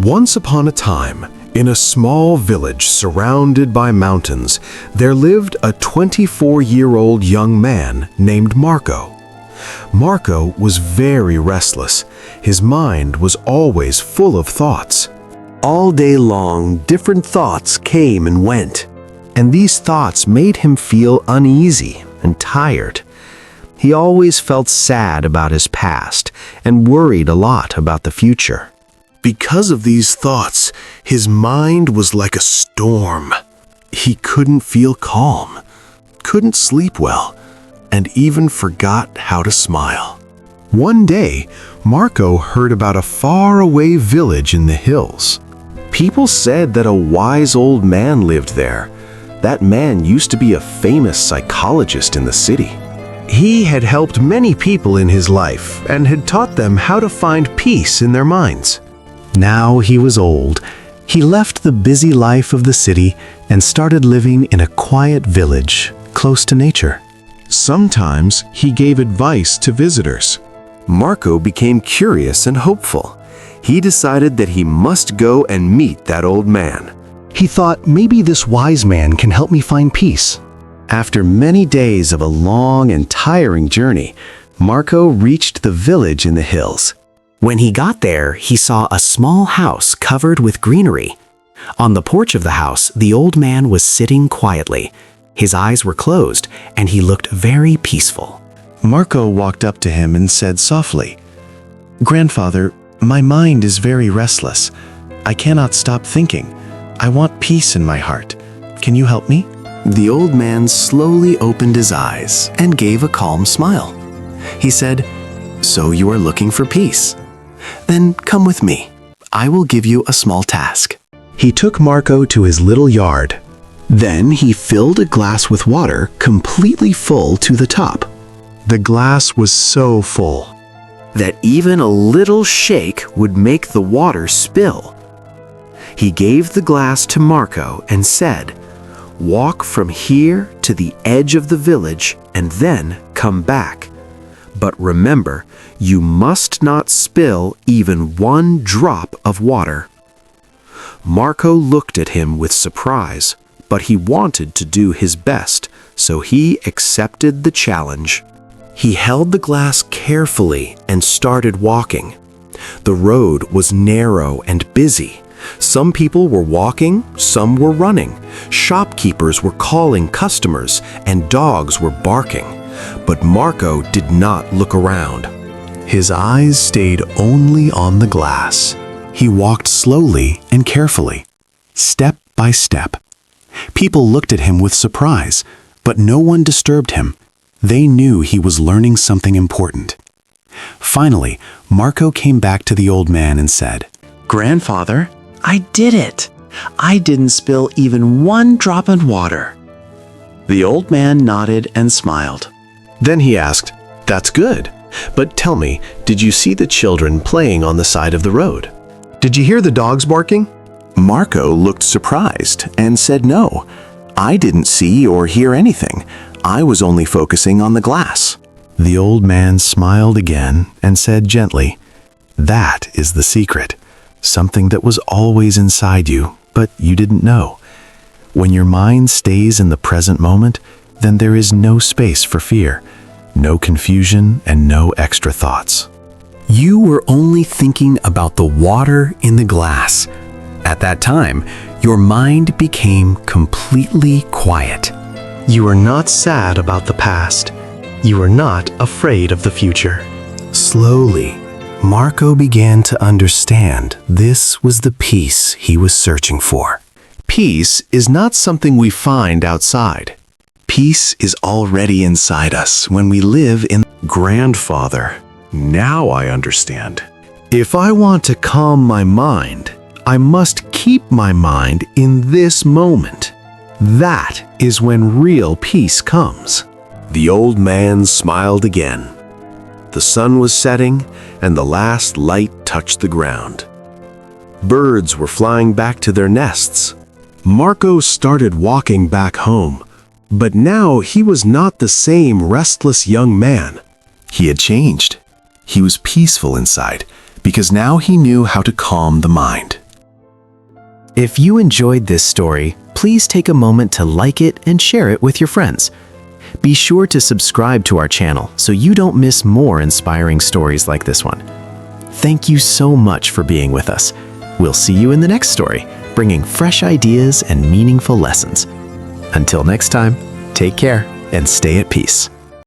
Once upon a time, in a small village surrounded by mountains, there lived a 24-year-old young man named Marco. Marco was very restless. His mind was always full of thoughts. All day long, different thoughts came and went, and these thoughts made him feel uneasy and tired. He always felt sad about his past and worried a lot about the future. Because of these thoughts, his mind was like a storm. He couldn't feel calm, couldn't sleep well, and even forgot how to smile. One day, Marco heard about a faraway village in the hills. People said that a wise old man lived there. That man used to be a famous psychologist in the city. He had helped many people in his life and had taught them how to find peace in their minds. Now he was old. He left the busy life of the city and started living in a quiet village close to nature. Sometimes he gave advice to visitors. Marco became curious and hopeful. He decided that he must go and meet that old man. He thought, maybe this wise man can help me find peace. After many days of a long and tiring journey, Marco reached the village in the hills. When he got there, he saw a small house covered with greenery. On the porch of the house, the old man was sitting quietly. His eyes were closed, and he looked very peaceful. Marco walked up to him and said softly, "Grandfather, my mind is very restless. I cannot stop thinking. I want peace in my heart. Can you help me?" The old man slowly opened his eyes and gave a calm smile. He said, "So you are looking for peace? Then come with me. I will give you a small task." He took Marco to his little yard. Then he filled a glass with water completely full to the top. The glass was so full that even a little shake would make the water spill. He gave the glass to Marco and said, "Walk from here to the edge of the village and then come back. But remember, you must not spill even one drop of water." Marco looked at him with surprise, but he wanted to do his best, so he accepted the challenge. He held the glass carefully and started walking. The road was narrow and busy. Some people were walking, some were running. Shopkeepers were calling customers, and dogs were barking. But Marco did not look around. His eyes stayed only on the glass. He walked slowly and carefully, step by step. People looked at him with surprise, but no one disturbed him. They knew he was learning something important. Finally, Marco came back to the old man and said, "Grandfather, I did it. I didn't spill even one drop of water." The old man nodded and smiled. Then he asked, "That's good. But tell me, did you see the children playing on the side of the road? Did you hear the dogs barking?" Marco looked surprised and said, "No, I didn't see or hear anything. I was only focusing on the glass." The old man smiled again and said gently, "That is the secret. Something that was always inside you, but you didn't know. When your mind stays in the present moment, then there is no space for fear, no confusion, and no extra thoughts. You were only thinking about the water in the glass. At that time, your mind became completely quiet. You are not sad about the past. You are not afraid of the future." Slowly, Marco began to understand this was the peace he was searching for. Peace is not something we find outside. Peace is already inside us when we live in Grandfather. Now I understand. If I want to calm my mind, I must keep my mind in this moment. That is when real peace comes. The old man smiled again. The sun was setting, and the last light touched the ground. Birds were flying back to their nests. Marco started walking back home, but now he was not the same restless young man. He had changed. He was peaceful inside, because now he knew how to calm the mind. If you enjoyed this story, please take a moment to like it and share it with your friends. Be sure to subscribe to our channel so you don't miss more inspiring stories like this one. Thank you so much for being with us. We'll see you in the next story, bringing fresh ideas and meaningful lessons. Until next time, take care and stay at peace.